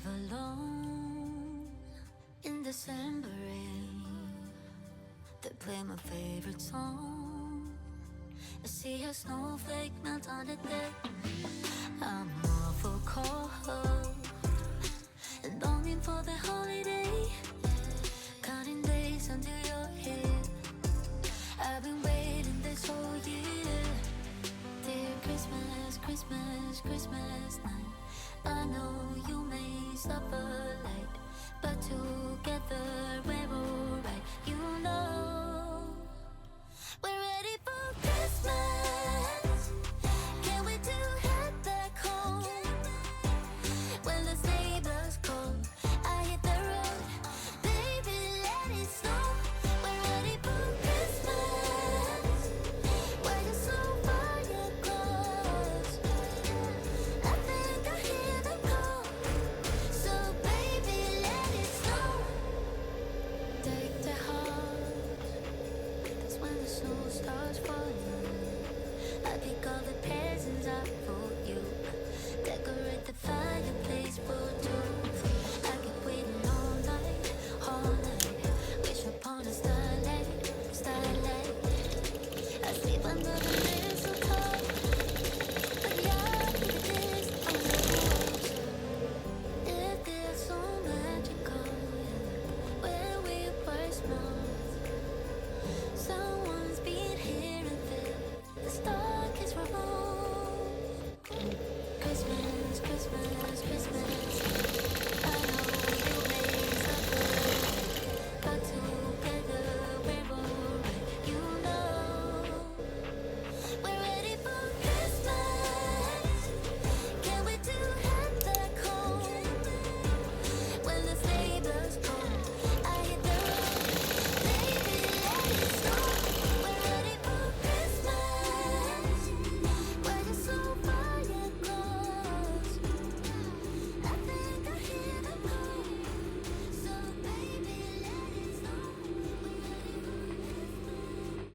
drive alone in December rain. They play my favorite song. I see a snowflake melt on the deck. I'm awful cold and longing for the holiday. Counting days until you're here. I've been waiting this whole year. Dear Christmas, Christmas, Christmas night. I know you may suffer light, but together